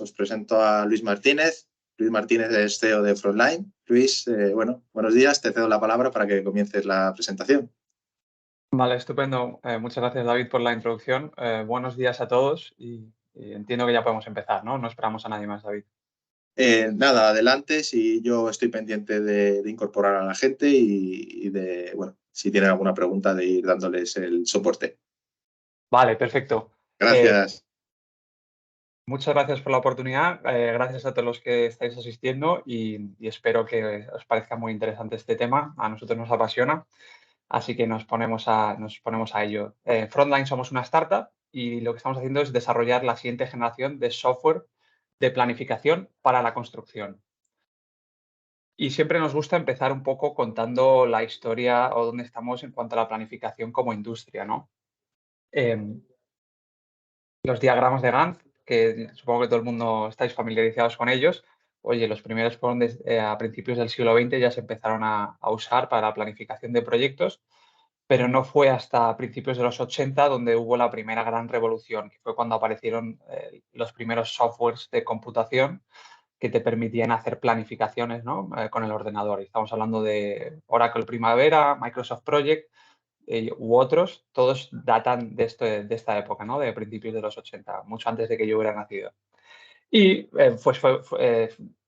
os presento a Luis Martínez. Luis Martínez es CEO de Frontline. Luis, buenos días, te cedo la palabra para que comiences la presentación. Vale, estupendo. Muchas gracias, David, por la introducción. Buenos días a todos y entiendo que ya podemos empezar, ¿no? No esperamos a nadie más, David. Nada, adelante, si yo estoy pendiente de incorporar a la gente y de, si tienen alguna pregunta, de ir dándoles el soporte. Vale, perfecto. Gracias. Muchas gracias por la oportunidad. Gracias a todos los que estáis asistiendo y espero que os parezca muy interesante este tema. A nosotros nos apasiona, así que nos ponemos a ello. Frontline somos una startup y lo que estamos haciendo es desarrollar la siguiente generación de software de planificación para la construcción. Y siempre nos gusta empezar un poco contando la historia o dónde estamos en cuanto a la planificación como industria, ¿no? Los diagramas de Gantt, que supongo que todo el mundo estáis familiarizados con ellos, oye, los primeros fueron a principios del siglo XX, ya se empezaron a usar para la planificación de proyectos, pero no fue hasta principios de los 80 donde hubo la primera gran revolución, que fue cuando aparecieron los primeros softwares de computación que te permitían hacer planificaciones, ¿no? Con el ordenador. Estamos hablando de Oracle Primavera, Microsoft Project u otros, todos datan de esta época, ¿no? De principios de los 80, mucho antes de que yo hubiera nacido. Y pues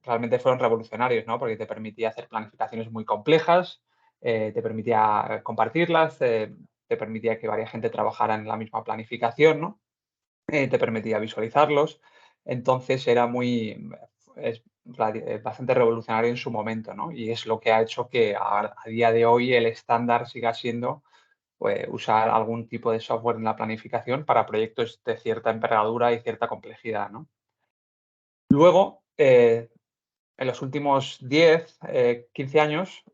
realmente fueron revolucionarios, ¿no? Porque te permitía hacer planificaciones muy complejas, te permitía compartirlas, te permitía que varias gente trabajara en la misma planificación, ¿no? Te permitía visualizarlos. Entonces era bastante revolucionario en su momento, ¿no? Y es lo que ha hecho que a día de hoy el estándar siga siendo usar algún tipo de software en la planificación para proyectos de cierta envergadura y cierta complejidad, ¿no? Luego, en los últimos 10, 15 años,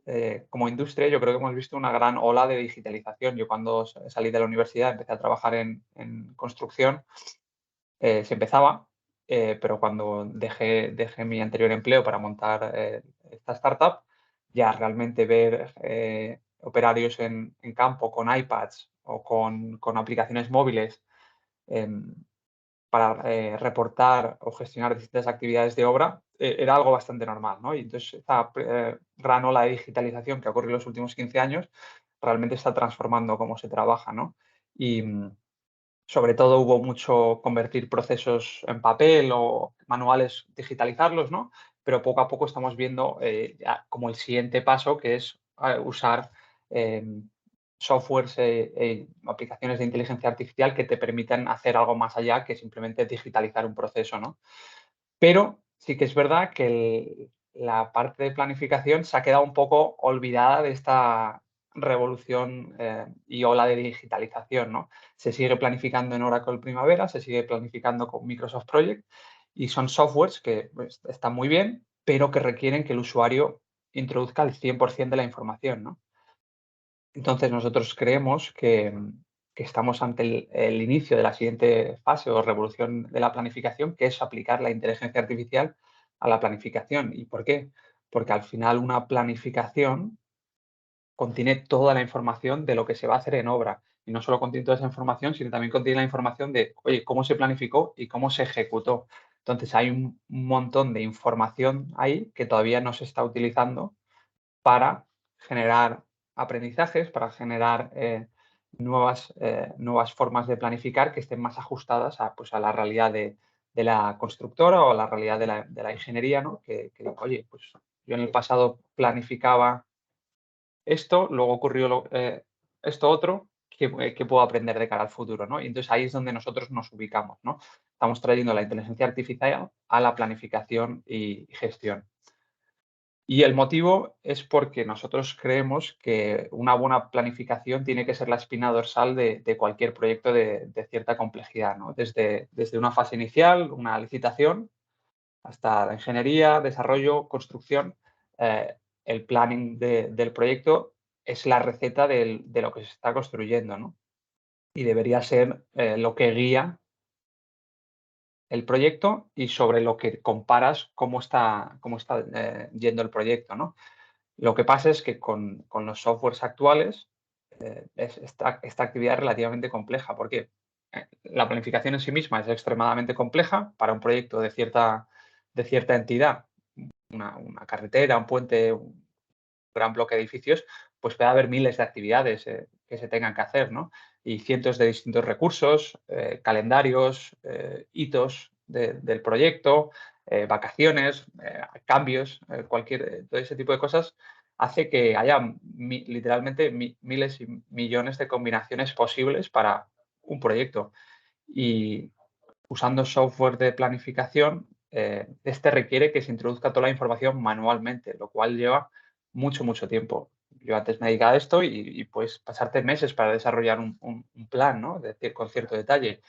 como industria, yo creo que hemos visto una gran ola de digitalización. Yo cuando salí de la universidad empecé a trabajar en construcción. Se empezaba, pero cuando dejé mi anterior empleo para montar esta startup, ya realmente ver operarios en campo con iPads o con aplicaciones móviles em, para reportar o gestionar distintas actividades de obra era algo bastante normal, ¿no? Y entonces esta gran ola de digitalización que ha ocurrido en los últimos 15 años realmente está transformando cómo se trabaja, ¿no? Y, sobre todo hubo mucho convertir procesos en papel o manuales, digitalizarlos, ¿no? Pero poco a poco estamos viendo ya como el siguiente paso, que es usar softwares aplicaciones de inteligencia artificial que te permitan hacer algo más allá que simplemente digitalizar un proceso, ¿no? Pero sí que es verdad que la parte de planificación se ha quedado un poco olvidada de esta revolución y ola de digitalización, ¿no? Se sigue planificando en Oracle Primavera, se sigue planificando con Microsoft Project y son softwares que pues, están muy bien, pero que requieren que el usuario introduzca el 100% de la información, ¿no? Entonces, nosotros creemos que estamos ante el inicio de la siguiente fase o revolución de la planificación, que es aplicar la inteligencia artificial a la planificación. ¿Y por qué? Porque al final una planificación contiene toda la información de lo que se va a hacer en obra. Y no solo contiene toda esa información, sino también contiene la información de, oye, cómo se planificó y cómo se ejecutó. Entonces, hay un montón de información ahí que todavía no se está utilizando para generar aprendizajes, para generar nuevas formas de planificar que estén más ajustadas pues, a la realidad de la constructora o a la realidad de la ingeniería, ¿no? Que digo, oye, pues yo en el pasado planificaba esto, luego ocurrió esto otro, ¿qué puedo aprender de cara al futuro, ¿no? Y entonces ahí es donde nosotros nos ubicamos, ¿no? Estamos trayendo la inteligencia artificial a la planificación y gestión. Y el motivo es porque nosotros creemos que una buena planificación tiene que ser la espina dorsal de cualquier proyecto de cierta complejidad, ¿no? Desde una fase inicial, una licitación, hasta la ingeniería, desarrollo, construcción, el planning del proyecto es la receta de lo que se está construyendo, ¿no? Y debería ser lo que guía el proyecto y sobre lo que comparas cómo está yendo el proyecto, ¿no? Lo que pasa es que con los softwares actuales esta actividad es relativamente compleja. ¿Por qué? la planificación en sí misma es extremadamente compleja para un proyecto de cierta entidad, una carretera, un puente, un gran bloque de edificios, pues puede haber miles de actividades que se tengan que hacer, ¿no? Y cientos de distintos recursos, calendarios, hitos del proyecto, vacaciones, cambios, todo ese tipo de cosas hace que haya literalmente miles y millones de combinaciones posibles para un proyecto. Y usando software de planificación, este requiere que se introduzca toda la información manualmente, lo cual lleva mucho tiempo. Yo antes me dedicaba a esto y puedes pasarte meses para desarrollar un plan, ¿no? Es decir, con cierto detalle.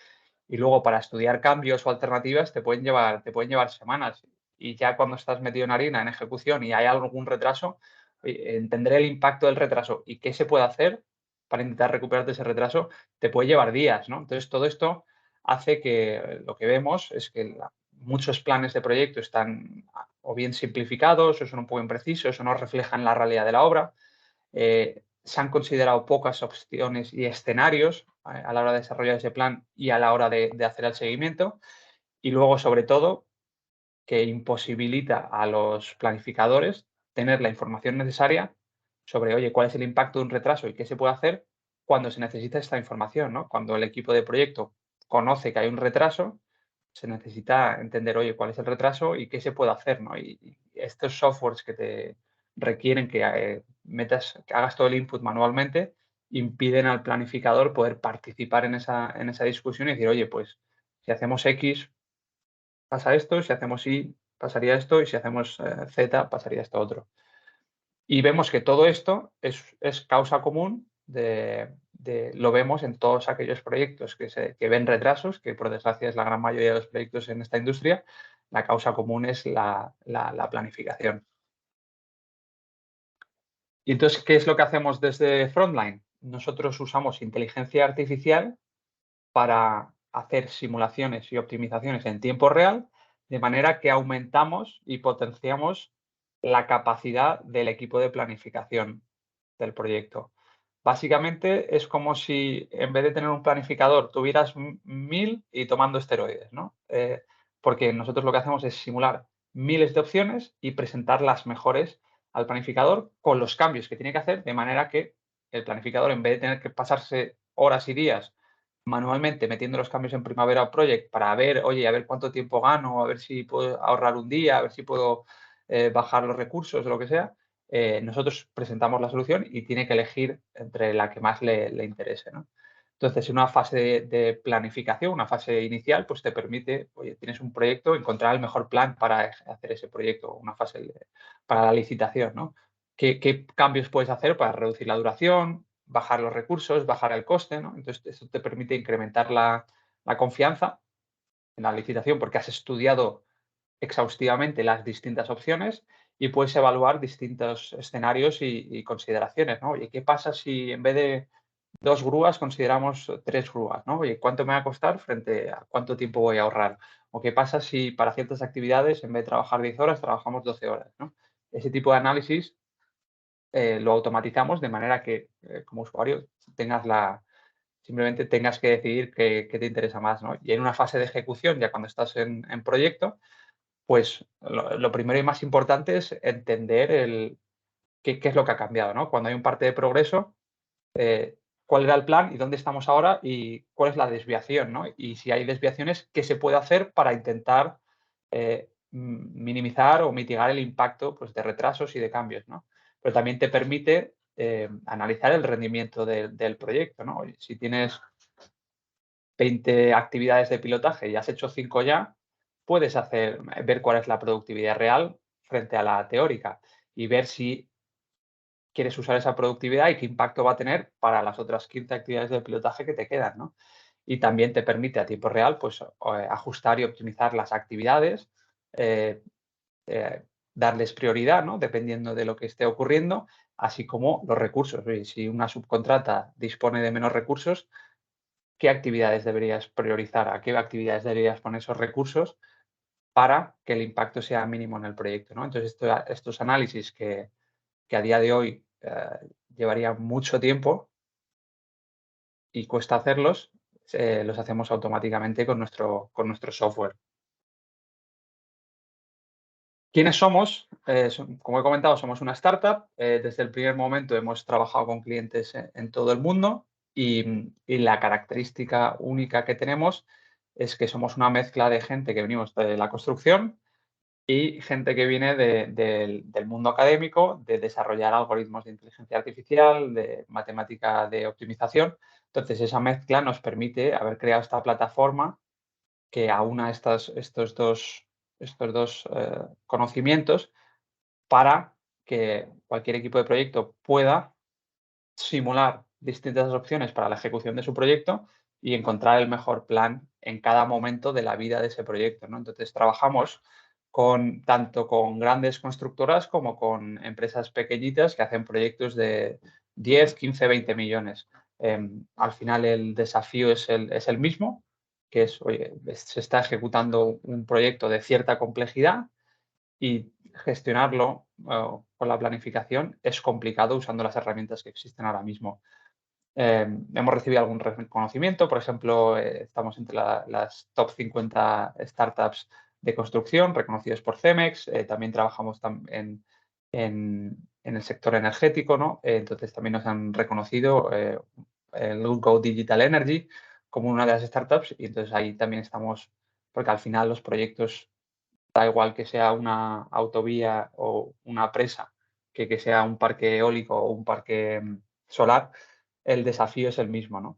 Y luego para estudiar cambios o alternativas te pueden llevar semanas. Y ya cuando estás metido en harina, en ejecución y hay algún retraso, entender el impacto del retraso y qué se puede hacer para intentar recuperarte ese retraso, te puede llevar días, ¿no? Entonces, todo esto hace que lo que vemos es que muchos planes de proyecto están o bien simplificados o son un poco imprecisos o no reflejan la realidad de la obra. Se han considerado pocas opciones y escenarios a la hora de desarrollar ese plan y a la hora de hacer el seguimiento. Y luego, sobre todo, que imposibilita a los planificadores tener la información necesaria sobre, oye, cuál es el impacto de un retraso y qué se puede hacer cuando se necesita esta información, ¿no? Cuando el equipo de proyecto conoce que hay un retraso, se necesita entender, oye, cuál es el retraso y qué se puede hacer, ¿no? Y estos softwares que te requieren que que hagas todo el input manualmente, impiden al planificador poder participar en esa discusión y decir, oye, pues si hacemos X, pasa esto, si hacemos Y, pasaría esto, y si hacemos Z, pasaría esto otro. Y vemos que todo esto es causa común lo vemos en todos aquellos proyectos que ven retrasos, que por desgracia es la gran mayoría de los proyectos en esta industria. La causa común es la planificación. Y entonces, ¿qué es lo que hacemos desde Frontline? Nosotros usamos inteligencia artificial para hacer simulaciones y optimizaciones en tiempo real, de manera que aumentamos y potenciamos la capacidad del equipo de planificación del proyecto. Básicamente es como si en vez de tener un planificador tuvieras 1000 y tomando esteroides, ¿no? Porque nosotros lo que hacemos es simular miles de opciones y presentar las mejores al planificador con los cambios que tiene que hacer, de manera que el planificador, en vez de tener que pasarse horas y días manualmente metiendo los cambios en Primavera Project para ver, oye, a ver cuánto tiempo gano, a ver si puedo ahorrar un día, a ver si puedo bajar los recursos o lo que sea, nosotros presentamos la solución y tiene que elegir entre la que más le interese, ¿no? Entonces, en una fase de planificación, una fase inicial, pues te permite, oye, tienes un proyecto, encontrar el mejor plan para hacer ese proyecto, una fase para la licitación, ¿no? ¿Qué cambios puedes hacer para reducir la duración, bajar los recursos, bajar el coste, ¿no? Entonces, eso te permite incrementar la confianza en la licitación porque has estudiado exhaustivamente las distintas opciones y puedes evaluar distintos escenarios y consideraciones, ¿no? Oye, ¿qué pasa si en vez de 2 grúas consideramos 3 grúas, ¿no? Oye, ¿cuánto me va a costar frente a cuánto tiempo voy a ahorrar? ¿O qué pasa si para ciertas actividades en vez de trabajar 10 horas trabajamos 12 horas, ¿no? Ese tipo de análisis lo automatizamos de manera que como usuario simplemente tengas que decidir qué te interesa más, ¿no? Y en una fase de ejecución, ya cuando estás en proyecto, pues lo primero y más importante es entender qué es lo que ha cambiado, ¿no? Cuando hay un parte de progreso, cuál era el plan y dónde estamos ahora y cuál es la desviación, ¿no? Y si hay desviaciones, qué se puede hacer para intentar minimizar o mitigar el impacto, pues, de retrasos y de cambios, ¿no? Pero también te permite analizar el rendimiento del proyecto, ¿no? Oye, si tienes 20 actividades de pilotaje y has hecho 5 ya, puedes ver cuál es la productividad real frente a la teórica y ver si quieres usar esa productividad y qué impacto va a tener para las otras 15 actividades de pilotaje que te quedan, ¿no? Y también te permite a tiempo real, pues, ajustar y optimizar las actividades, eh, eh, darles prioridad, ¿no? Dependiendo de lo que esté ocurriendo, así como los recursos. Oye, si una subcontrata dispone de menos recursos, ¿qué actividades deberías priorizar? ¿A qué actividades deberías poner esos recursos para que el impacto sea mínimo en el proyecto, ¿no? Entonces, estos análisis que a día de hoy llevaría mucho tiempo y cuesta hacerlos, los hacemos automáticamente con nuestro software. ¿Quiénes somos? Como he comentado, somos una startup. Desde el primer momento hemos trabajado con clientes en todo el mundo y la característica única que tenemos es que somos una mezcla de gente que venimos de la construcción y gente que viene del mundo académico, de desarrollar algoritmos de inteligencia artificial, de matemática de optimización. Entonces, esa mezcla nos permite haber creado esta plataforma que aúna estos dos conocimientos para que cualquier equipo de proyecto pueda simular distintas opciones para la ejecución de su proyecto y encontrar el mejor plan en cada momento de la vida de ese proyecto, ¿no? Entonces, trabajamos tanto con grandes constructoras como con empresas pequeñitas que hacen proyectos de 10, 15, 20 millones. Al final, el desafío es el mismo, que es, oye, se está ejecutando un proyecto de cierta complejidad y gestionarlo con la planificación es complicado usando las herramientas que existen ahora mismo. Hemos recibido algún reconocimiento, por ejemplo, estamos entre las top 50 startups de construcción reconocidos por Cemex, también trabajamos en el sector energético, ¿no? Entonces también nos han reconocido el Go Digital Energy como una de las startups y entonces ahí también estamos, porque al final los proyectos, da igual que sea una autovía o una presa, que sea un parque eólico o un parque solar, el desafío es el mismo, ¿no?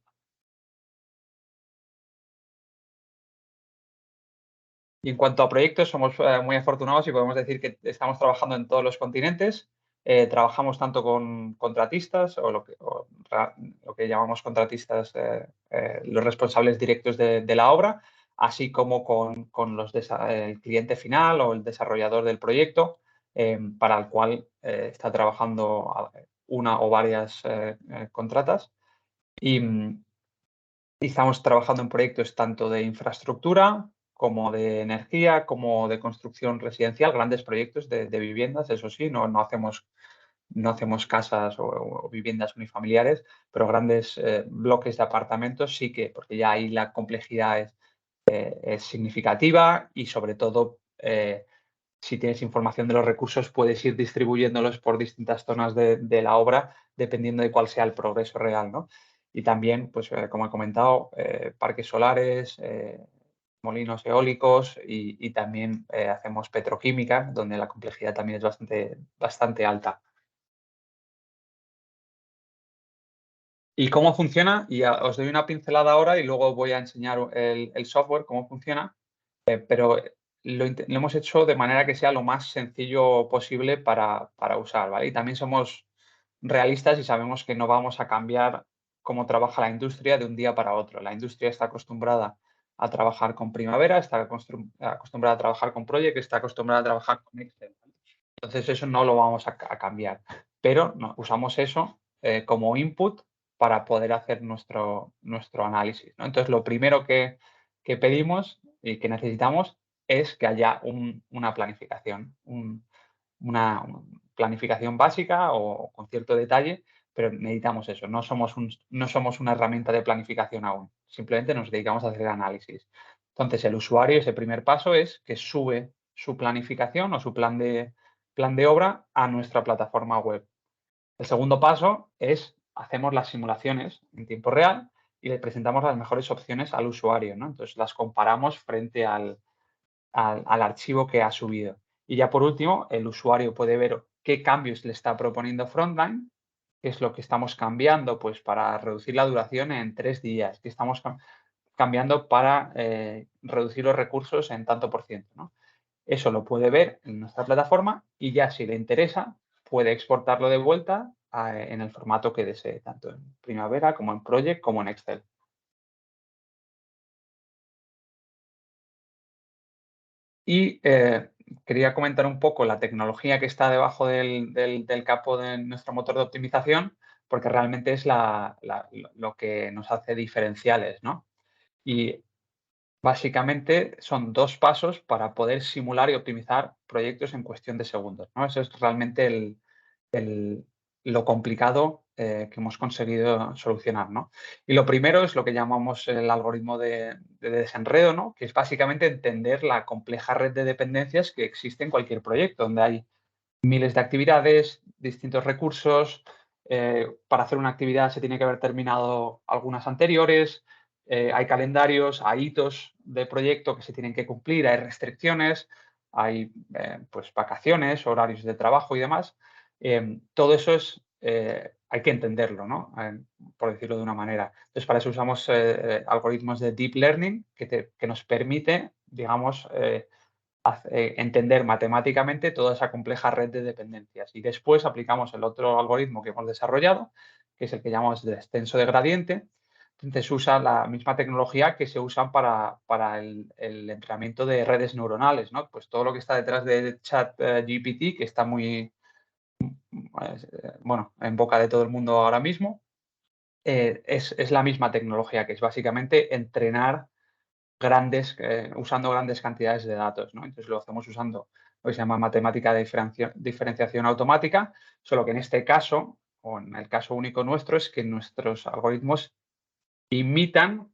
Y en cuanto a proyectos, somos muy afortunados y podemos decir que estamos trabajando en todos los continentes. Trabajamos tanto con contratistas o lo que llamamos contratistas, los responsables directos de la obra, así como con el cliente final o el desarrollador del proyecto, para el cual está trabajando una o varias contratas. Y estamos trabajando en proyectos tanto de infraestructura como de energía, como de construcción residencial, grandes proyectos de viviendas, eso sí, no hacemos casas o viviendas unifamiliares, pero grandes bloques de apartamentos sí que, porque ya ahí la complejidad es significativa y sobre todo si tienes información de los recursos puedes ir distribuyéndolos por distintas zonas de la obra dependiendo de cuál sea el progreso real, ¿no? Y también, pues como he comentado, parques solares, molinos eólicos y también hacemos petroquímica, donde la complejidad también es bastante alta. ¿Y cómo funciona? Os doy una pincelada ahora y luego voy a enseñar el software, cómo funciona, pero lo hemos hecho de manera que sea lo más sencillo posible para usar, ¿vale? Y también somos realistas y sabemos que no vamos a cambiar cómo trabaja la industria de un día para otro. La industria está acostumbrada a trabajar con Primavera, está acostumbrada a trabajar con Project, está acostumbrada a trabajar con Excel, ¿vale? Entonces eso no lo vamos a cambiar, pero no, usamos eso como input para poder hacer nuestro análisis, ¿no? Entonces lo primero que pedimos y que necesitamos es que haya una planificación, una planificación básica o con cierto detalle, pero necesitamos eso. No somos una herramienta de planificación aún, simplemente nos dedicamos a hacer análisis. Entonces el usuario, ese primer paso es que sube su planificación o su plan de obra a nuestra plataforma web. El segundo paso es hacemos las simulaciones en tiempo real y le presentamos las mejores opciones al usuario, ¿no? Entonces las comparamos frente al archivo que ha subido. Y ya por último, el usuario puede ver qué cambios le está proponiendo Frontline, qué es lo que estamos cambiando pues, para reducir la duración en 3 días, qué estamos cambiando para reducir los recursos en tanto por ciento, ¿no? Eso lo puede ver en nuestra plataforma y ya si le interesa puede exportarlo de vuelta en el formato que desee, tanto en Primavera como en Project como en Excel. Y quería comentar un poco la tecnología que está debajo del capó de nuestro motor de optimización, porque realmente es lo que nos hace diferenciales, ¿no? Y básicamente son 2 pasos para poder simular y optimizar proyectos en cuestión de segundos, ¿no? Eso es realmente lo complicado que hemos conseguido solucionar, ¿no? Y lo primero es lo que llamamos el algoritmo de desenredo, ¿no? Que es básicamente entender la compleja red de dependencias que existe en cualquier proyecto, donde hay miles de actividades, distintos recursos. Para hacer una actividad se tiene que haber terminado algunas anteriores. Hay calendarios, hay hitos de proyecto que se tienen que cumplir, hay restricciones, hay pues vacaciones, horarios de trabajo y demás. Todo eso hay que entenderlo, ¿no? Por decirlo de una manera. Entonces, para eso usamos algoritmos de deep learning que nos permite, digamos, entender matemáticamente toda esa compleja red de dependencias. Y después aplicamos el otro algoritmo que hemos desarrollado, que es el que llamamos de descenso de gradiente. Entonces usa la misma tecnología que se usa para el entrenamiento de redes neuronales, ¿no? Pues todo lo que está detrás de ChatGPT, que está muy, bueno, en boca de todo el mundo ahora mismo, es la misma tecnología, que es básicamente entrenar usando grandes cantidades de datos, ¿no? Entonces lo hacemos usando lo que se llama matemática de diferenciación automática, solo que en este caso, o en el caso único nuestro, es que nuestros algoritmos imitan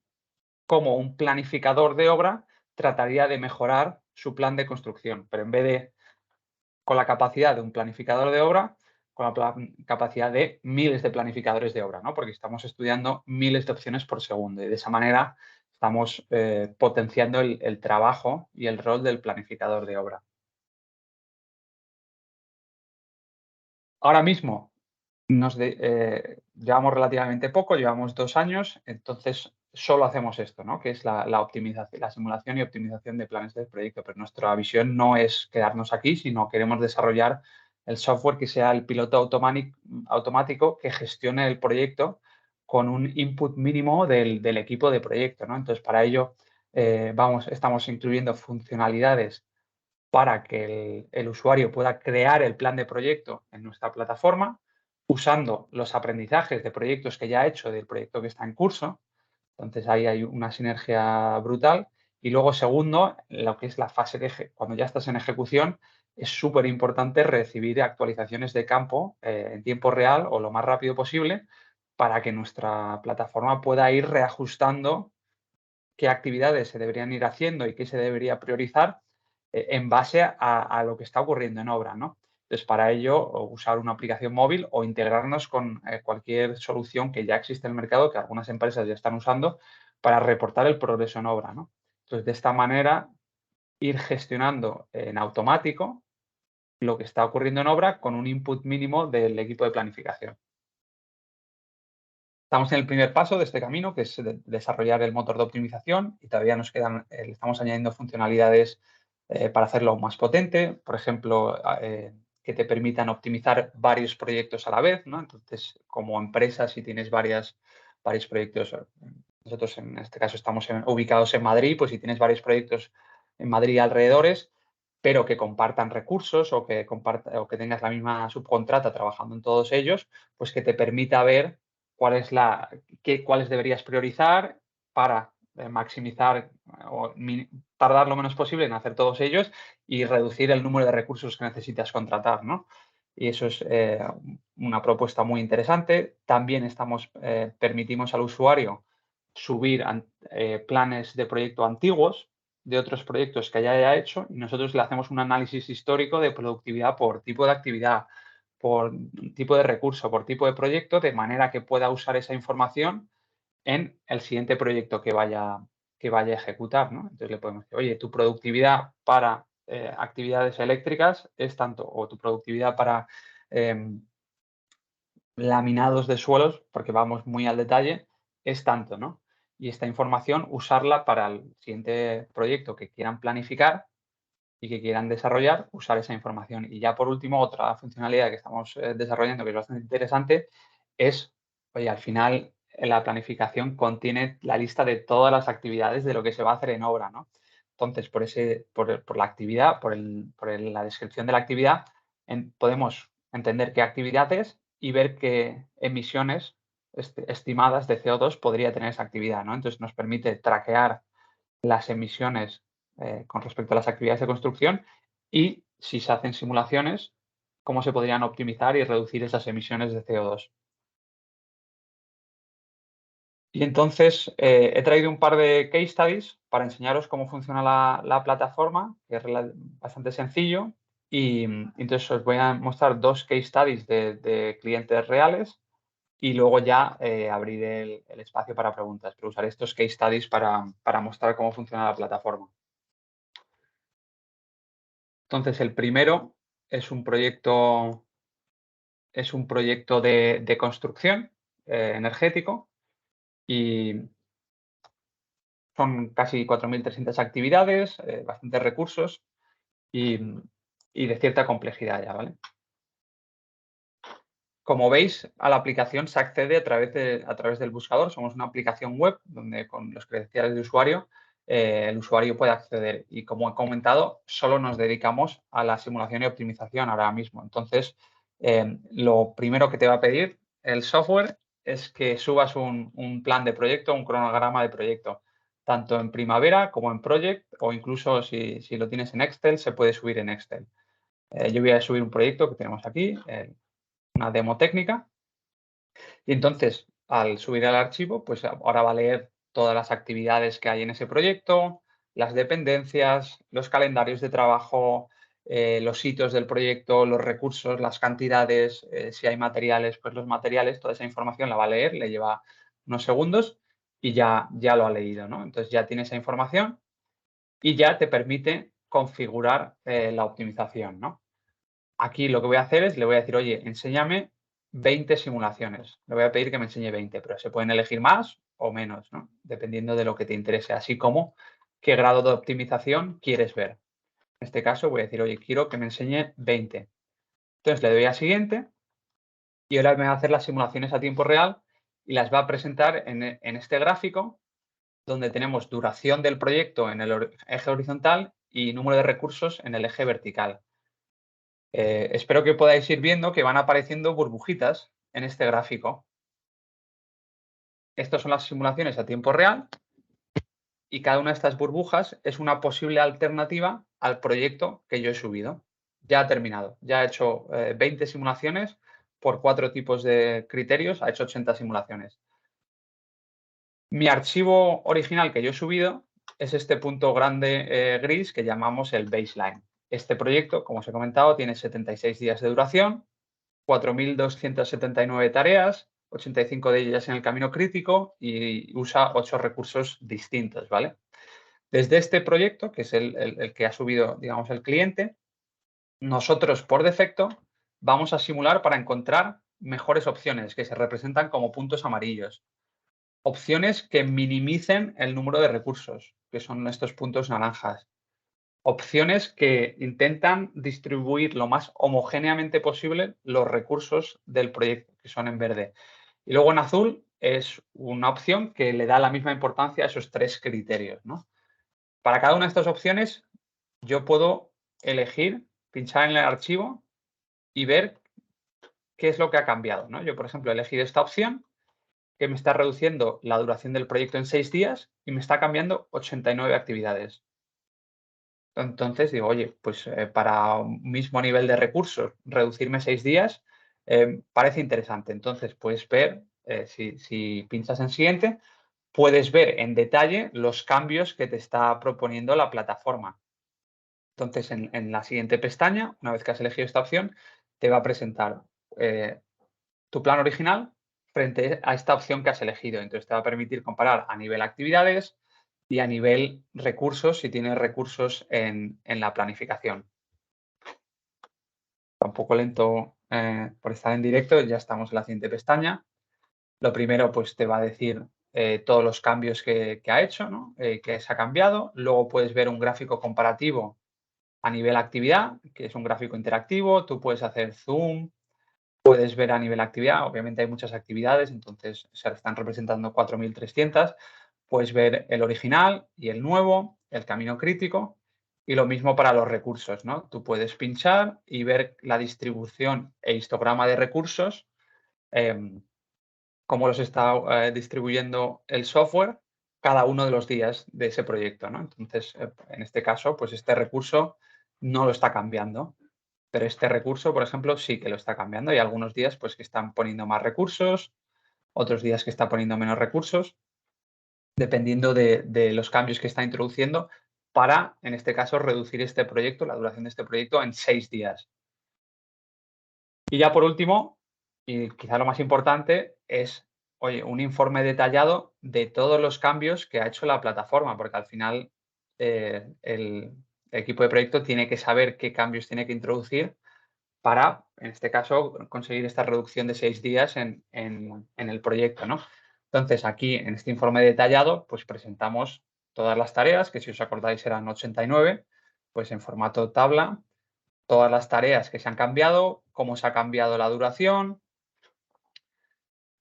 cómo un planificador de obra trataría de mejorar su plan de construcción, pero en vez de con la capacidad de un planificador de obra, con la capacidad de miles de planificadores de obra, ¿no? Porque estamos estudiando miles de opciones por segundo y de esa manera estamos potenciando el trabajo y el rol del planificador de obra. Ahora mismo llevamos relativamente poco, llevamos 2 años, entonces solo hacemos esto, ¿no? Que es la optimización, la simulación y optimización de planes de proyecto. Pero nuestra visión no es quedarnos aquí, sino queremos desarrollar el software que sea el piloto automático que gestione el proyecto con un input mínimo del equipo de proyecto, ¿no? Entonces, para ello, estamos incluyendo funcionalidades para que el usuario pueda crear el plan de proyecto en nuestra plataforma, usando los aprendizajes de proyectos que ya ha hecho del proyecto que está en curso. Entonces, ahí hay una sinergia brutal. Y luego, segundo, lo que es la fase cuando ya estás en ejecución, es súper importante recibir actualizaciones de campo en tiempo real o lo más rápido posible para que nuestra plataforma pueda ir reajustando qué actividades se deberían ir haciendo y qué se debería priorizar en base a lo que está ocurriendo en obra, ¿no? Entonces, para ello, usar una aplicación móvil o integrarnos con cualquier solución que ya existe en el mercado, que algunas empresas ya están usando, para reportar el progreso en obra, ¿no? Entonces, de esta manera, ir gestionando en automático lo que está ocurriendo en obra con un input mínimo del equipo de planificación. Estamos en el primer paso de este camino, que es desarrollar el motor de optimización, y todavía nos quedan, estamos añadiendo funcionalidades para hacerlo más potente, por ejemplo, que te permitan optimizar varios proyectos a la vez, ¿no? Entonces, como empresa, si tienes varios proyectos, nosotros en este caso estamos ubicados en Madrid, pues si tienes varios proyectos en Madrid y alrededores, pero que compartan recursos o o que tengas la misma subcontrata trabajando en todos ellos, pues que te permita ver cuáles deberías priorizar para maximizar o tardar lo menos posible en hacer todos ellos y reducir el número de recursos que necesitas contratar, ¿no? Y eso es una propuesta muy interesante. También permitimos al usuario subir planes de proyecto antiguos de otros proyectos que haya hecho y nosotros le hacemos un análisis histórico de productividad por tipo de actividad, por tipo de recurso, por tipo de proyecto, de manera que pueda usar esa información en el siguiente proyecto que vaya a ejecutar, ¿no? Entonces le podemos decir, oye, tu productividad para actividades eléctricas es tanto, o tu productividad para laminados de suelos, porque vamos muy al detalle, es tanto, ¿no? Y esta información usarla para el siguiente proyecto que quieran planificar y que quieran desarrollar, usar esa información. Y ya por último, otra funcionalidad que estamos desarrollando que es bastante interesante es, oye, al final la planificación contiene la lista de todas las actividades de lo que se va a hacer en obra, ¿no? Entonces, por la actividad, la descripción de la actividad, podemos entender qué actividad es y ver qué emisiones estimadas de CO2 podría tener esa actividad, ¿no? Entonces, nos permite traquear las emisiones con respecto a las actividades de construcción y, si se hacen simulaciones, cómo se podrían optimizar y reducir esas emisiones de CO2. Y entonces he traído un par de case studies para enseñaros cómo funciona la plataforma, que es bastante sencillo. Y entonces os voy a mostrar 2 case studies de clientes reales y luego ya abrir el espacio para preguntas. Pero usaré estos case studies para mostrar cómo funciona la plataforma. Entonces, el primero es un proyecto de construcción energético y son casi 4.300 actividades, bastantes recursos y de cierta complejidad ya, ¿vale? Como veis, a la aplicación se accede a través del buscador. Somos una aplicación web donde con los credenciales de usuario el usuario puede acceder. Y como he comentado, solo nos dedicamos a la simulación y optimización ahora mismo. Entonces, lo primero que te va a pedir el software es que subas un plan de proyecto, un cronograma de proyecto, tanto en Primavera como en Project, o incluso si lo tienes en Excel, se puede subir en Excel. Yo voy a subir un proyecto que tenemos aquí, una demo técnica. Y entonces, al subir el archivo, pues ahora va a leer todas las actividades que hay en ese proyecto, las dependencias, los calendarios de trabajo, los hitos del proyecto, los recursos, las cantidades, si hay materiales, pues los materiales, toda esa información la va a leer, le lleva unos segundos y ya lo ha leído, ¿no? Entonces ya tiene esa información y ya te permite configurar la optimización, ¿no? Aquí lo que voy a hacer es, le voy a decir, oye, enséñame 20 simulaciones. Le voy a pedir que me enseñe 20, pero se pueden elegir más o menos, ¿no? Dependiendo de lo que te interese, así como qué grado de optimización quieres ver. En este caso voy a decir, oye, quiero que me enseñe 20. Entonces le doy a siguiente y ahora me va a hacer las simulaciones a tiempo real y las va a presentar en este gráfico donde tenemos duración del proyecto en el eje horizontal y número de recursos en el eje vertical. Espero que podáis ir viendo que van apareciendo burbujitas en este gráfico. Estas son las simulaciones a tiempo real y cada una de estas burbujas es una posible alternativa al proyecto que yo he subido. Ya ha terminado, ya ha hecho 20 simulaciones por 4 tipos de criterios, ha hecho 80 simulaciones. Mi archivo original que yo he subido es este punto grande gris que llamamos el baseline. Este proyecto, como os he comentado, tiene 76 días de duración, 4.279 tareas, 85 de ellas en el camino crítico y usa 8 recursos distintos, ¿vale? Desde este proyecto, que es el que ha subido, digamos, el cliente, nosotros por defecto vamos a simular para encontrar mejores opciones que se representan como puntos amarillos. Opciones que minimicen el número de recursos, que son estos puntos naranjas. Opciones que intentan distribuir lo más homogéneamente posible los recursos del proyecto, que son en verde. Y luego en azul es una opción que le da la misma importancia a esos 3 criterios, ¿no? Para cada una de estas opciones yo puedo elegir, pinchar en el archivo y ver qué es lo que ha cambiado, ¿no? Yo, por ejemplo, he elegido esta opción que me está reduciendo la duración del proyecto en 6 días y me está cambiando 89 actividades. Entonces digo, oye, pues para un mismo nivel de recursos, reducirme 6 días parece interesante. Entonces puedes ver, si pinchas en siguiente, puedes ver en detalle los cambios que te está proponiendo la plataforma. Entonces en la siguiente pestaña, una vez que has elegido esta opción, te va a presentar tu plan original frente a esta opción que has elegido. Entonces te va a permitir comparar a nivel actividades y a nivel recursos, si tienes recursos en la planificación. Está un poco lento por estar en directo, ya estamos en la siguiente pestaña. Lo primero, pues te va a decir todos los cambios que ha hecho, ¿no? Que se ha cambiado. Luego puedes ver un gráfico comparativo a nivel actividad, que es un gráfico interactivo. Tú puedes hacer zoom, puedes ver a nivel actividad. Obviamente hay muchas actividades, entonces se están representando 4.300. Puedes ver el original y el nuevo, el camino crítico. Y lo mismo para los recursos, ¿no? Tú puedes pinchar y ver la distribución e histograma de recursos, cómo los está distribuyendo el software cada uno de los días de ese proyecto, ¿no? Entonces, en este caso, pues este recurso no lo está cambiando, pero este recurso, por ejemplo, sí que lo está cambiando. Hay algunos días pues que están poniendo más recursos, otros días que está poniendo menos recursos. dependiendo de los cambios que está introduciendo, para, en este caso, reducir este proyecto, la duración de este proyecto, en 6 días. Y ya por último, y quizá lo más importante, es, oye, un informe detallado de todos los cambios que ha hecho la plataforma, porque al final el equipo de proyecto tiene que saber qué cambios tiene que introducir para, en este caso, conseguir esta reducción de 6 días en el proyecto, ¿no? Entonces, aquí, en este informe detallado, pues presentamos todas las tareas, que si os acordáis eran 89, pues en formato tabla, todas las tareas que se han cambiado, cómo se ha cambiado la duración,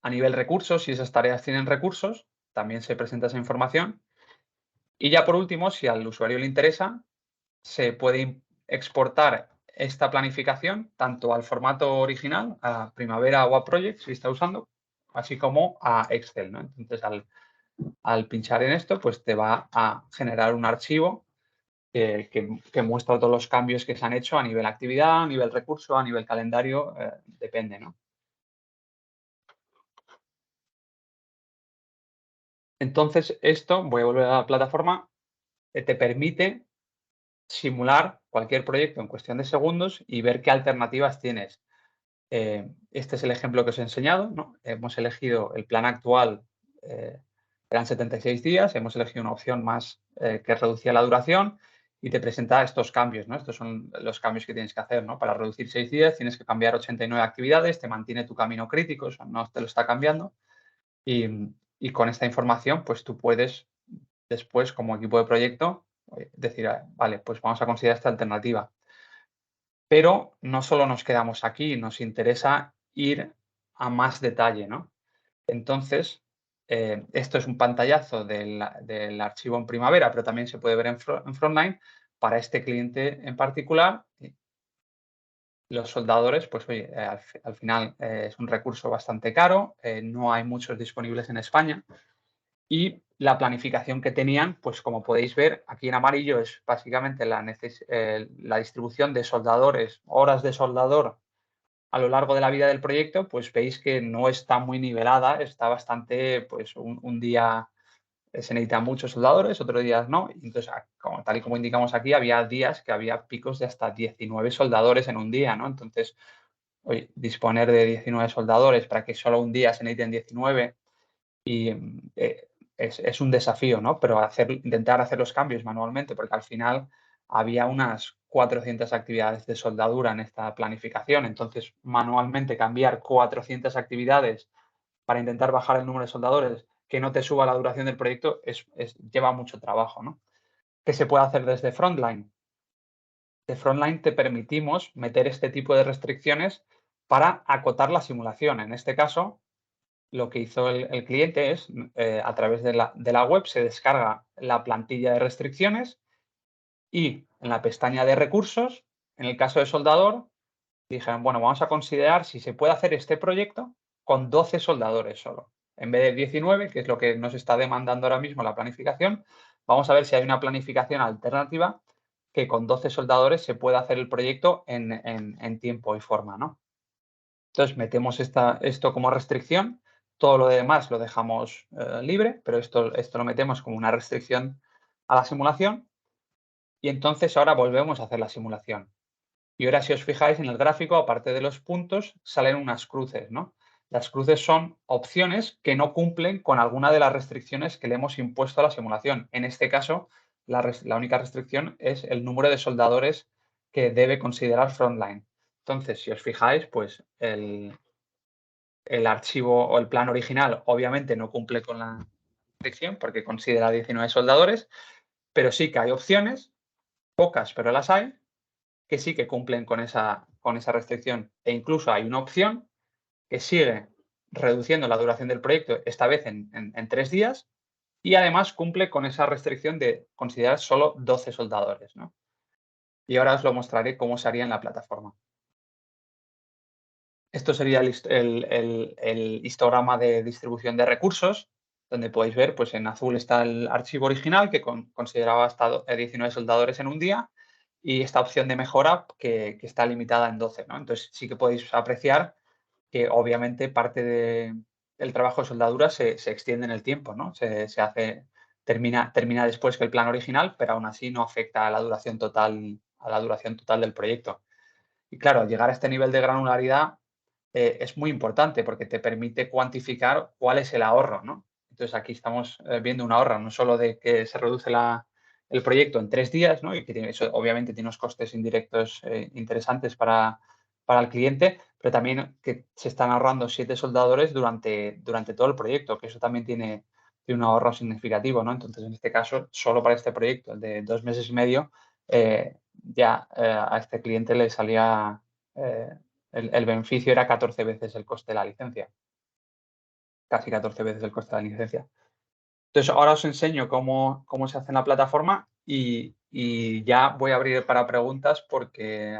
a nivel recursos, si esas tareas tienen recursos, también se presenta esa información. Y ya por último, si al usuario le interesa, se puede exportar esta planificación tanto al formato original, a Primavera o a Project, si está usando, así como a Excel, ¿no? Entonces, al pinchar en esto, pues te va a generar un archivo que muestra todos los cambios que se han hecho a nivel actividad, a nivel recurso, a nivel calendario, depende, ¿no? Entonces, esto, voy a volver a la plataforma, te permite simular cualquier proyecto en cuestión de segundos y ver qué alternativas tienes. Este es el ejemplo que os he enseñado, ¿no? Hemos elegido el plan actual, eran 76 días, hemos elegido una opción más que reducía la duración y te presenta estos cambios, ¿no? Estos son los cambios que tienes que hacer, ¿no? Para reducir 6 días tienes que cambiar 89 actividades, te mantiene tu camino crítico, o sea, no te lo está cambiando. Y con esta información, pues tú puedes después, como equipo de proyecto, decir, vale, pues vamos a considerar esta alternativa. Pero no solo nos quedamos aquí, nos interesa ir a más detalle, ¿no? Entonces, esto es un pantallazo del archivo en Primavera, pero también se puede ver en Frontline. Para este cliente en particular, los soldadores, pues oye, al final es un recurso bastante caro, no hay muchos disponibles en España. Y la planificación que tenían, pues como podéis ver, aquí en amarillo es básicamente la distribución de soldadores, horas de soldador a lo largo de la vida del proyecto, pues veis que no está muy nivelada, está bastante, pues un día se necesitan muchos soldadores, otros días no. Y entonces, tal y como indicamos aquí, había días que había picos de hasta 19 soldadores en un día, ¿no? Entonces, oye, disponer de 19 soldadores para que solo un día se necesiten 19 y es un desafío, ¿no? Pero intentar hacer los cambios manualmente, porque al final había unas 400 actividades de soldadura en esta planificación. Entonces, manualmente cambiar 400 actividades para intentar bajar el número de soldadores, que no te suba la duración del proyecto, lleva mucho trabajo, ¿no? ¿Qué se puede hacer desde Frontline? De Frontline te permitimos meter este tipo de restricciones para acotar la simulación. En este caso, lo que hizo el cliente es, a través de la web, se descarga la plantilla de restricciones y en la pestaña de recursos, en el caso de soldador, dijeron, bueno, vamos a considerar si se puede hacer este proyecto con 12 soldadores solo. En vez de 19, que es lo que nos está demandando ahora mismo la planificación, vamos a ver si hay una planificación alternativa que con 12 soldadores se pueda hacer el proyecto en tiempo y forma, ¿no? Entonces metemos esto como restricción, todo lo demás lo dejamos libre, pero esto lo metemos como una restricción a la simulación y entonces ahora volvemos a hacer la simulación. Y ahora si os fijáis en el gráfico, aparte de los puntos, salen unas cruces, ¿no? Las cruces son opciones que no cumplen con alguna de las restricciones que le hemos impuesto a la simulación. En este caso, la única restricción es el número de soldadores que debe considerar Frontline. Entonces, si os fijáis, pues el archivo o el plan original obviamente no cumple con la restricción porque considera 19 soldadores, pero sí que hay opciones, pocas, pero las hay, que sí que cumplen con esa restricción. E incluso hay una opción que sigue reduciendo la duración del proyecto, esta vez en 3 días, y además cumple con esa restricción de considerar solo 12 soldadores, ¿no? Y ahora os lo mostraré cómo se haría en la plataforma. Esto sería el histograma de distribución de recursos, donde podéis ver, pues en azul está el archivo original que consideraba hasta 19 soldadores en un día y esta opción de mejora que está limitada en 12, ¿no? Entonces sí que podéis apreciar que obviamente parte el trabajo de soldadura se extiende en el tiempo, ¿no? Termina después que el plan original, pero aún así no afecta a la duración total del proyecto. Y claro, llegar a este nivel de granularidad es muy importante porque te permite cuantificar cuál es el ahorro, ¿no? Entonces aquí estamos viendo un ahorro no solo de que se reduce el proyecto en 3 días, ¿no? Y que eso obviamente tiene unos costes indirectos interesantes para el cliente, pero también que se están ahorrando 7 soldadores durante todo el proyecto, que eso también tiene un ahorro significativo, ¿no? Entonces, en este caso, solo para este proyecto, el de 2 meses y medio, a este cliente le salía el beneficio era 14 veces el coste de la licencia. Casi 14 veces el coste de la licencia. Entonces, ahora os enseño cómo se hace en la plataforma y ya voy a abrir para preguntas porque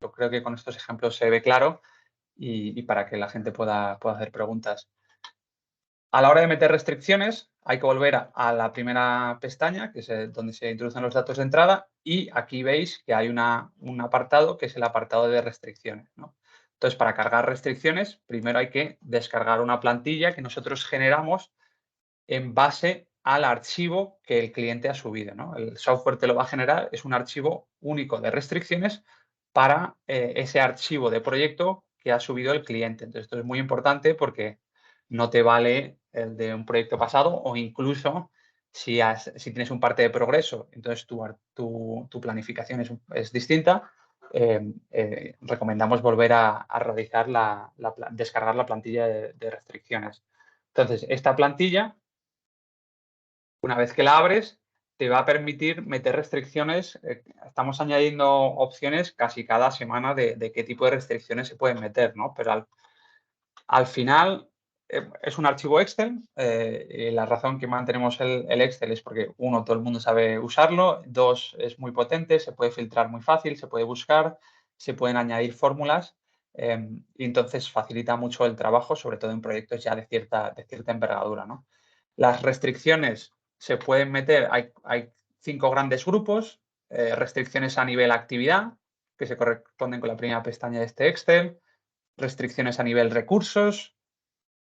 yo creo que con estos ejemplos se ve claro y para que la gente pueda hacer preguntas. A la hora de meter restricciones, hay que volver a la primera pestaña, que es donde se introducen los datos de entrada, y aquí veis que hay un apartado que es el apartado de restricciones, ¿no? Entonces, para cargar restricciones, primero hay que descargar una plantilla que nosotros generamos en base al archivo que el cliente ha subido, ¿no? El software te lo va a generar, es un archivo único de restricciones para ese archivo de proyecto que ha subido el cliente. Entonces, esto es muy importante porque no te vale el de un proyecto pasado o incluso si tienes un parte de progreso, entonces tu planificación es distinta, recomendamos volver a realizar descargar la plantilla de restricciones. Entonces, esta plantilla, una vez que la abres, te va a permitir meter restricciones. Estamos añadiendo opciones casi cada semana de qué tipo de restricciones se pueden meter, ¿no? Pero al final es un archivo Excel. Y la razón que mantenemos el Excel es porque, uno, todo el mundo sabe usarlo. Dos, es muy potente, se puede filtrar muy fácil, se puede buscar, se pueden añadir fórmulas. Y entonces facilita mucho el trabajo, sobre todo en proyectos ya de cierta envergadura, ¿no? Las restricciones se pueden meter, hay 5 grandes grupos, restricciones a nivel actividad, que se corresponden con la primera pestaña de este Excel, restricciones a nivel recursos,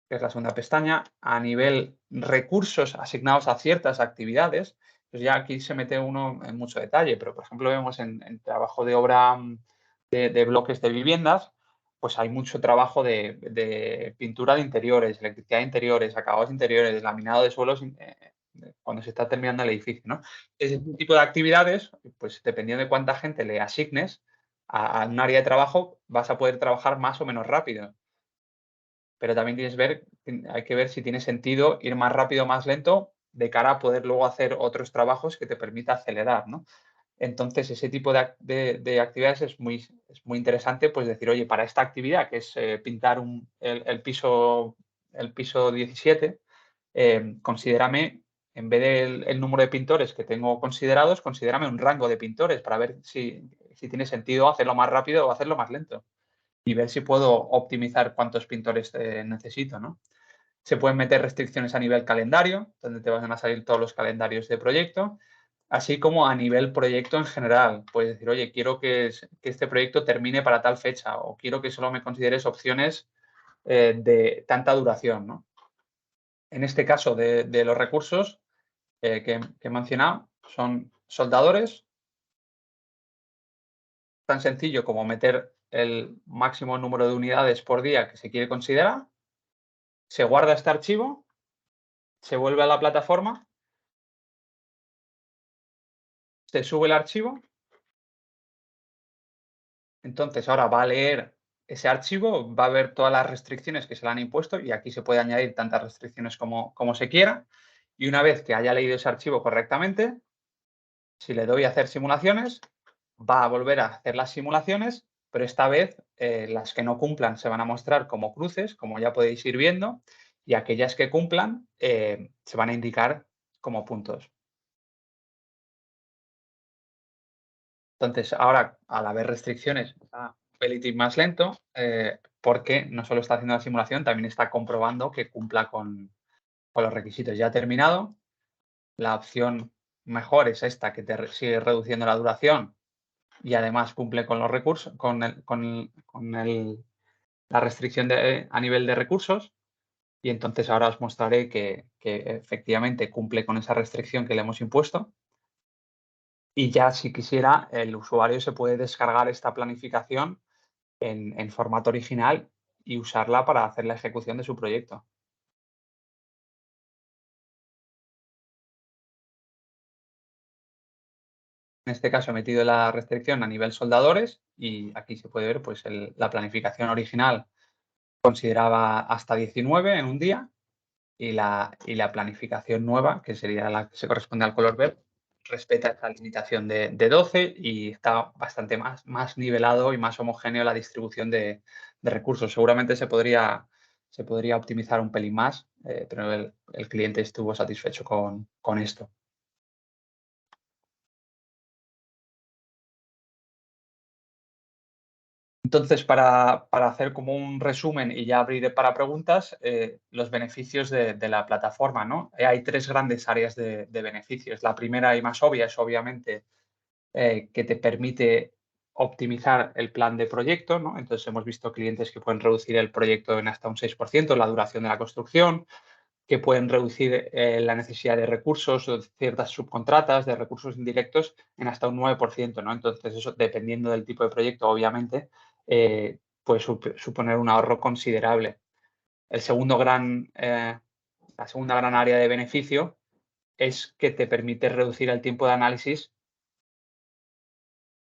que es la segunda pestaña, a nivel recursos asignados a ciertas actividades, pues ya aquí se mete uno en mucho detalle, pero por ejemplo vemos en trabajo de obra de bloques de viviendas, pues hay mucho trabajo de pintura de interiores, electricidad de interiores, acabados interiores, laminado de suelos cuando se está terminando el edificio, ¿no? Ese tipo de actividades, pues dependiendo de cuánta gente le asignes a un área de trabajo, vas a poder trabajar más o menos rápido. Pero también hay que ver si tiene sentido ir más rápido o más lento de cara a poder luego hacer otros trabajos que te permita acelerar, ¿no? Entonces, ese tipo de actividades es muy interesante, pues decir, oye, para esta actividad, que es pintar el piso 17, considérame, en vez del número de pintores que tengo considerados, considérame un rango de pintores para ver si tiene sentido hacerlo más rápido o hacerlo más lento y ver si puedo optimizar cuántos pintores necesito, ¿no? Se pueden meter restricciones a nivel calendario, donde te van a salir todos los calendarios de proyecto, así como a nivel proyecto en general. Puedes decir, oye, quiero que este proyecto termine para tal fecha o quiero que solo me consideres opciones de tanta duración, ¿no? En este caso de los recursos que he mencionado, son soldadores, tan sencillo como meter el máximo número de unidades por día que se quiere considerar, se guarda este archivo, se vuelve a la plataforma, se sube el archivo, entonces ahora va a leer ese archivo, va a ver todas las restricciones que se le han impuesto y aquí se puede añadir tantas restricciones como se quiera. Y una vez que haya leído ese archivo correctamente, si le doy a hacer simulaciones, va a volver a hacer las simulaciones, pero esta vez las que no cumplan se van a mostrar como cruces, como ya podéis ir viendo, y aquellas que cumplan se van a indicar como puntos. Entonces, ahora, al haber restricciones, está un pelitín más lento porque no solo está haciendo la simulación, también está comprobando que cumpla con los requisitos. Ya ha terminado. La opción mejor es esta, que te sigue reduciendo la duración y además cumple con los recursos, con la restricción a nivel de recursos. y entonces ahora os mostraré que efectivamente cumple con esa restricción que le hemos impuesto. Y ya, si quisiera, el usuario se puede descargar esta planificación en formato original y usarla para hacer la ejecución de su proyecto. En este caso he metido la restricción a nivel soldadores y aquí se puede ver pues la planificación original consideraba hasta 19 en un día y la planificación nueva, que sería la que se corresponde al color verde, respeta esta limitación de 12 y está bastante más nivelado y más homogéneo la distribución de recursos. Seguramente se podría optimizar un pelín más, pero el cliente estuvo satisfecho con esto. Entonces, para hacer como un resumen y ya abriré para preguntas, los beneficios de la plataforma, ¿no? Hay 3 grandes áreas de beneficios. La primera y más obvia es, obviamente, que te permite optimizar el plan de proyecto, ¿no? Entonces, hemos visto clientes que pueden reducir el proyecto en hasta un 6%, la duración de la construcción, que pueden reducir la necesidad de recursos o de ciertas subcontratas, de recursos indirectos, en hasta un 9%, ¿no? Entonces, eso, dependiendo del tipo de proyecto, obviamente, puede suponer un ahorro considerable. La segunda gran área de beneficio es que te permite reducir el tiempo de análisis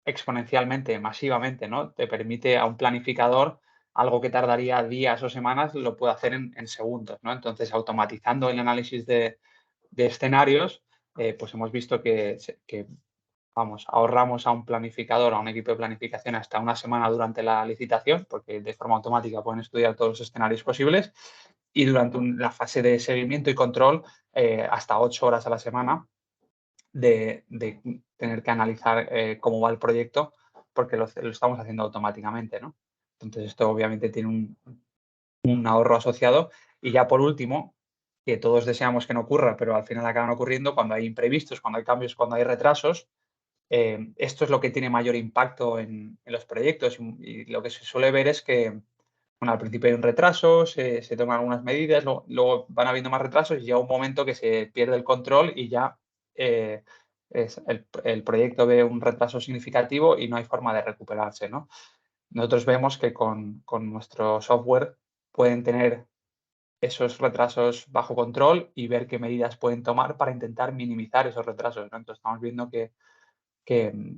exponencialmente, masivamente, ¿no? Te permite a un planificador algo que tardaría días o semanas, lo puede hacer en segundos, ¿no? Entonces, automatizando el análisis de escenarios, pues hemos visto que vamos, ahorramos a un planificador, a un equipo de planificación hasta una semana durante la licitación, porque de forma automática pueden estudiar todos los escenarios posibles, y durante la fase de seguimiento y control hasta 8 horas a la semana de tener que analizar cómo va el proyecto, porque lo estamos haciendo automáticamente, ¿no? Entonces, esto obviamente tiene un ahorro asociado. Y ya por último, que todos deseamos que no ocurra, pero al final acaban ocurriendo cuando hay imprevistos, cuando hay cambios, cuando hay retrasos. Esto es lo que tiene mayor impacto en los proyectos y lo que se suele ver es que, bueno, al principio hay un retraso, se toman algunas medidas, luego van habiendo más retrasos y llega un momento que se pierde el control y ya eh, el proyecto ve un retraso significativo y no hay forma de recuperarse, ¿no? Nosotros vemos que con nuestro software pueden tener esos retrasos bajo control y ver qué medidas pueden tomar para intentar minimizar esos retrasos, ¿no? Entonces estamos viendo que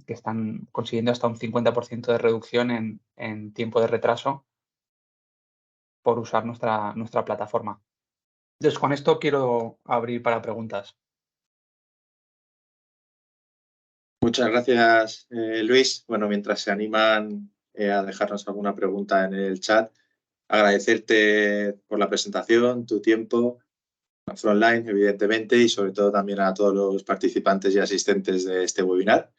están consiguiendo hasta un 50% de reducción en tiempo de retraso por usar nuestra plataforma. Entonces, con esto quiero abrir para preguntas. Muchas gracias, Luis. Bueno, mientras se animan a dejarnos alguna pregunta en el chat, agradecerte por la presentación, tu tiempo, a Frontline, evidentemente, y sobre todo también a todos los participantes y asistentes de este webinar.